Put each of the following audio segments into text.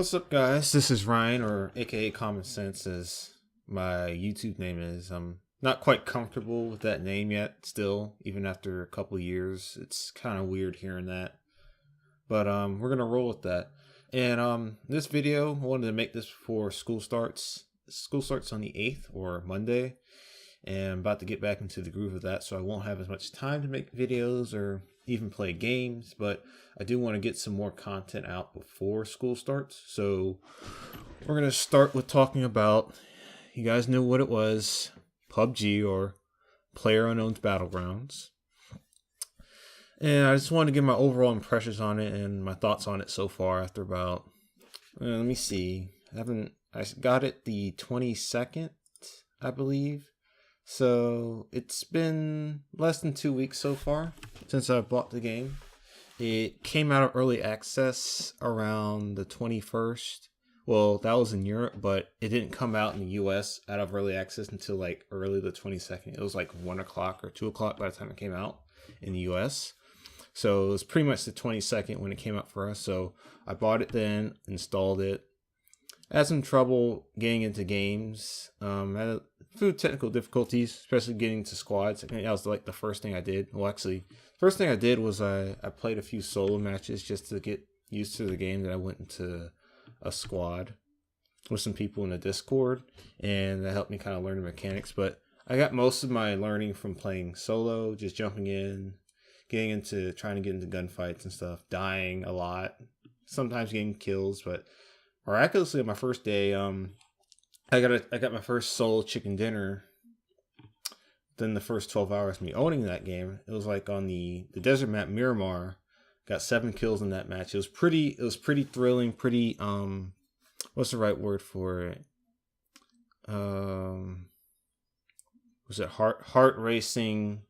What's up, guys? This is Ryan, or aka Common Sense, as my YouTube name is. I'm not quite comfortable with that name yet, still, even after a couple years. It's kind of weird hearing that. But we're going to roll with that. And this video, I wanted to make this before school starts. School starts on the 8th, or Monday. And I'm about to get back into the groove of that, so I won't have as much time to make videos or even play games, but I do want to get some more content out before school starts. So we're going to start with talking about, you guys know what it was, PUBG, or PlayerUnknown's Battlegrounds. And I just wanted to give my overall impressions on it and my thoughts on it so far after about, let me see, I got it the 22nd, I believe. So it's been less than 2 weeks so far since I bought the game. It came out of early access around the 21st. Well, that was in Europe, but it didn't come out in the US out of early access until like early the 22nd. It was like 1 o'clock or 2 o'clock by the time it came out in the US. So it was pretty much the 22nd when it came out for us. So I bought it then, installed it. I had some trouble getting into games. I had a few technical difficulties, especially getting to squads. I think that was like the first thing I did. Well, actually, first thing I did was I played a few solo matches just to get used to the game. Then I went into a squad with some people in the Discord, and that helped me kind of learn the mechanics. But I got most of my learning from playing solo, just jumping in, trying to get into gunfights and stuff, dying a lot, sometimes getting kills, but miraculously on my first day, I got my first solo chicken dinner. Then the first 12 hours of me owning that game, it was like on the desert map Miramar. Got 7 kills in that match. It was pretty thrilling, pretty what's the right word for it? Was it heart racing?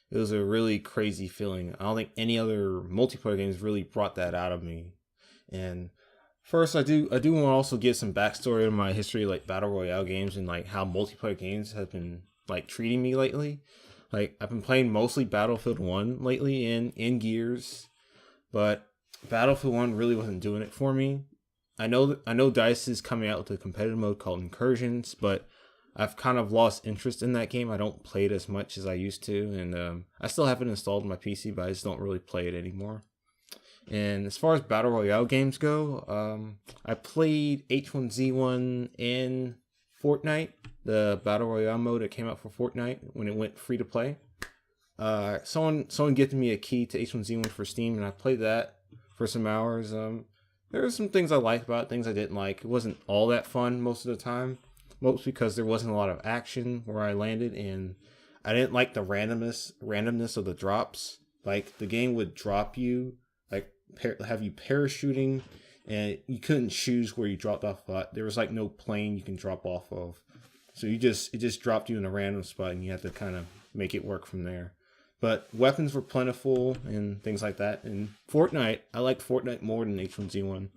It was a really crazy feeling. I don't think any other multiplayer games really brought that out of me. And first, I do want to also give some backstory on my history, like battle royale games, and like how multiplayer games have been like treating me lately. Like I've been playing mostly Battlefield 1 lately in Gears, but Battlefield 1 really wasn't doing it for me. I know DICE is coming out with a competitive mode called Incursions, but I've kind of lost interest in that game. I don't play it as much as I used to, and I still have it installed on my PC, but I just don't really play it anymore. And as far as Battle Royale games go, I played H1Z1 in Fortnite, the Battle Royale mode that came out for Fortnite when it went free to play. Someone gifted me a key to H1Z1 for Steam, and I played that for some hours. There were some things I liked about it, things I didn't like. It wasn't all that fun most of the time, mostly because there wasn't a lot of action where I landed, and I didn't like the randomness of the drops. Like the game would drop you, like have you parachuting, and you couldn't choose where you dropped off. There was like no plane you can drop off of, so it just dropped you in a random spot, and you had to kind of make it work from there. But weapons were plentiful and things like that. And Fortnite, I liked Fortnite more than H1Z1.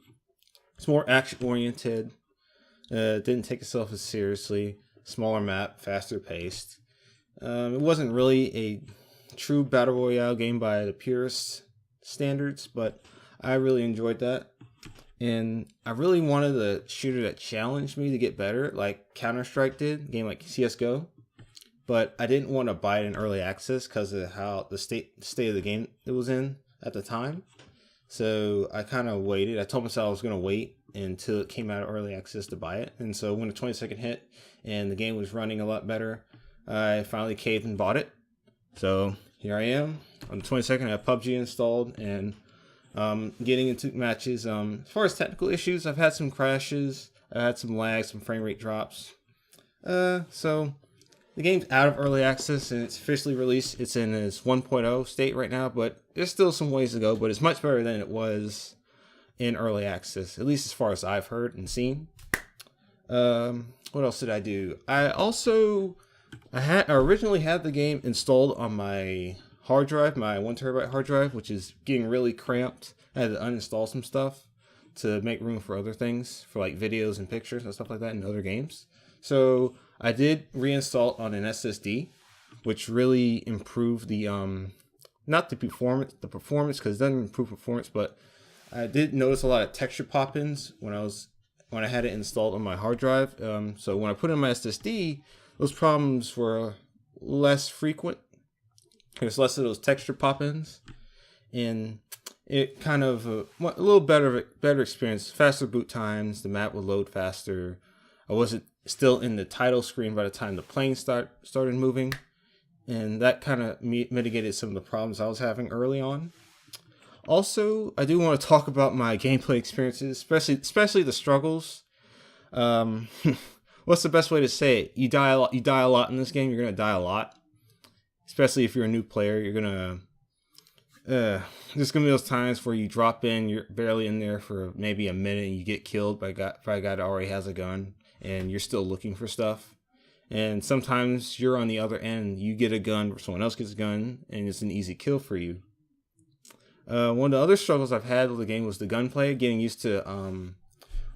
It's more action oriented. Didn't take itself as seriously. Smaller map, faster paced. It wasn't really a true battle royale game by the purest standards, but I really enjoyed that. And I really wanted a shooter that challenged me to get better, like Counter-Strike did, a game like CSGO. But I didn't want to buy it in early access because of how the state of the game it was in at the time. So I kind of waited. I told myself I was going to wait until it came out of early access to buy it. And so when the 22nd hit and the game was running a lot better, I finally caved and bought it. So here I am on the 22nd. I have PUBG installed and getting into matches. As far as technical issues, I've had some crashes. I had some lag, some frame rate drops. So the game's out of early access and it's officially released. It's in its 1.0 state right now, but there's still some ways to go. But it's much better than it was in early access, at least as far as I've heard and seen. What else did I do? I originally had the game installed on my hard drive, my 1 terabyte hard drive, which is getting really cramped. I had to uninstall some stuff to make room for other things, for like videos and pictures and stuff like that in other games. So I did reinstall it on an SSD, which really improved the not the performance because it doesn't improve performance, but I did notice a lot of texture pop-ins when I had it installed on my hard drive. So when I put in my SSD, those problems were less frequent. There's less of those texture pop-ins, and it kind of a little better experience. Faster boot times, the map would load faster. I wasn't still in the title screen by the time the plane started moving, and that kind of mitigated some of the problems I was having early on. Also, I do want to talk about my gameplay experiences, especially the struggles. What's the best way to say it? You die a lot in this game. You're gonna die a lot. Especially if you're a new player, you're gonna there's gonna be those times where you drop in, you're barely in there for maybe a minute, and you get killed by a guy that already has a gun, and you're still looking for stuff. And sometimes you're on the other end, you get a gun, or someone else gets a gun, and it's an easy kill for you. One of the other struggles I've had with the game was the gunplay, getting used to.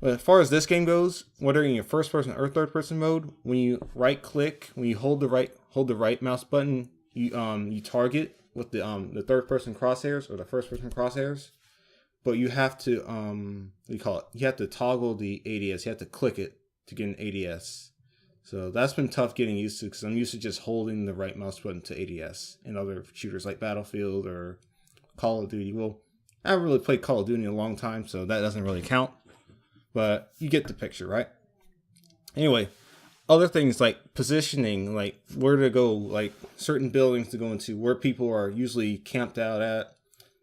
Well, as far as this game goes, whether in your first person or third person mode, when you right click, when you hold the right mouse button, you target with the third person crosshairs or the first person crosshairs, but you have to you have to toggle the ADS. You have to click it to get an ADS. So that's been tough getting used to, because I'm used to just holding the right mouse button to ADS in other shooters like Battlefield or Call of Duty. Well, I haven't really played Call of Duty in a long time, so that doesn't really count. But you get the picture, right? Anyway, other things like positioning, like where to go, like certain buildings to go into, where people are usually camped out at.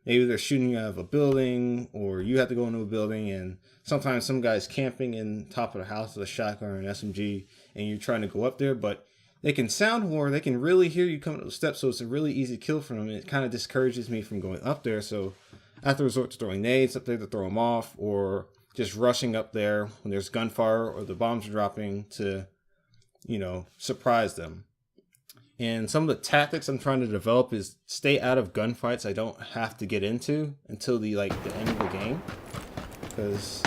Maybe they're shooting you out of a building, or you have to go into a building, and sometimes some guy's camping in top of the house with a shotgun or an SMG, and you're trying to go up there, but they can sound war, they can really hear you coming up the steps, so it's a really easy kill for them. It kind of discourages me from going up there, so I have to resort to throwing nades up there to throw them off, or just rushing up there when there's gunfire or the bombs are dropping to, surprise them. And some of the tactics I'm trying to develop is stay out of gunfights I don't have to get into until the end of the game. Because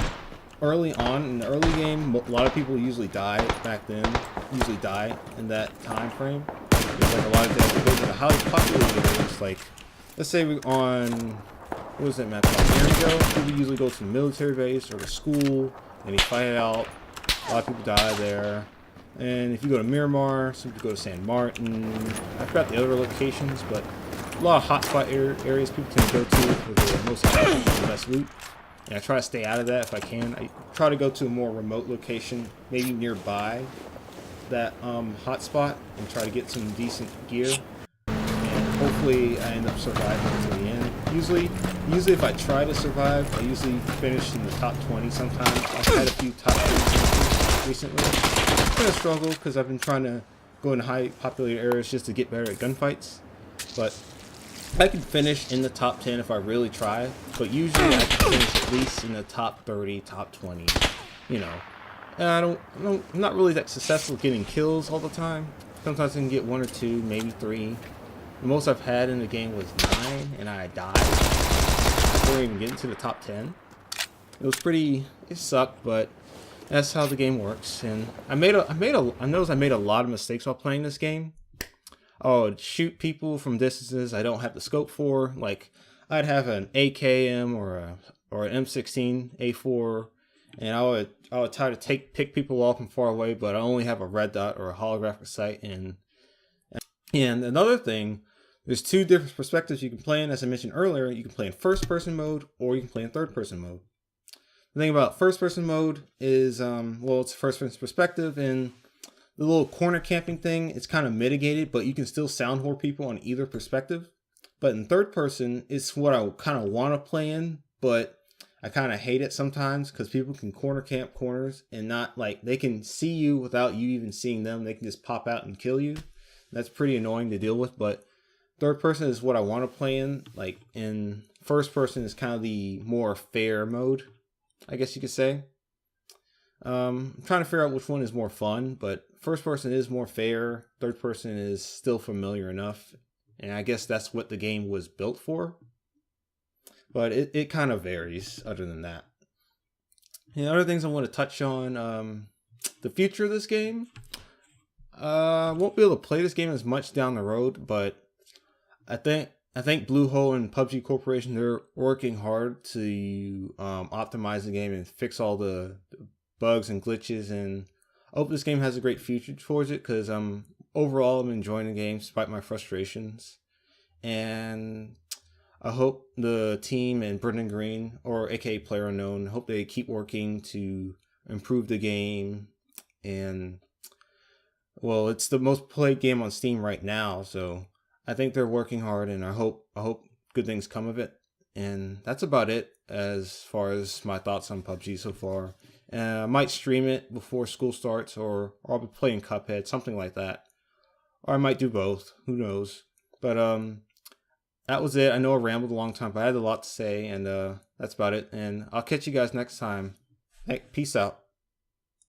early on in the early game, a lot of people usually die back then. Usually die in that time frame. There's a lot of things go to the highly populated areas. Like, let's say we're on, what was that map called? Marigo. People usually go to the military base or the school, and they fight it out. A lot of people die there. And if you go to Miramar, some people go to San Martin. I forgot the other locations, but a lot of hotspot areas people tend to go to for the most and the best loot. And I try to stay out of that if I can. I try to go to a more remote location, maybe nearby that hotspot, and try to get some decent gear. And hopefully I end up surviving until the end. Usually if I try to survive, I usually finish in the top 20 sometimes. I've had a few top 20 recently. It's been a struggle because I've been trying to go in high populated areas just to get better at gunfights. But I can finish in the top 10 if I really try. But usually I can finish at least in the top 30, top 20. And I'm not really that successful getting kills all the time. Sometimes I can get 1 or 2, maybe 3. The most I've had in the game was 9, and I died before even getting to the top 10. It sucked, but that's how the game works. And I noticed I made a lot of mistakes while playing this game. I would shoot people from distances I don't have the scope for. Like, I'd have an AKM or an M16 A4, and I would try to pick people off from far away, but I only have a red dot or a holographic sight. And another thing, there's 2 different perspectives you can play in. As I mentioned earlier, you can play in first person mode or you can play in third person mode. The thing about first person mode is, it's first person perspective, and the little corner camping thing, it's kind of mitigated, but you can still sound whore people on either perspective. But in third person, it's what I kind of want to play in, but I kind of hate it sometimes because people can corner camp corners and not they can see you without you even seeing them. They can just pop out and kill you. That's pretty annoying to deal with, but third person is what I want to play in. In first person is kind of the more fair mode, I guess you could say. I'm trying to figure out which one is more fun, but first person is more fair. Third person is still familiar enough. And I guess that's what the game was built for. But it kind of varies other than that. And other things I want to touch on, the future of this game. I won't be able to play this game as much down the road, but I think I think Bluehole and PUBG Corporation, they're working hard to optimize the game and fix all the bugs and glitches. And I hope this game has a great future towards it, because overall I'm enjoying the game despite my frustrations. And I hope the team and Brendan Green, or aka Player Unknown, hope they keep working to improve the game. And well, it's the most played game on Steam right now, so I think they're working hard, and I hope good things come of it. And that's about it as far as my thoughts on PUBG so far. I might stream it before school starts, or I'll be playing Cuphead, something like that. Or I might do both. Who knows? But that was it. I know I rambled a long time, but I had a lot to say, and that's about it. And I'll catch you guys next time. Hey, peace out.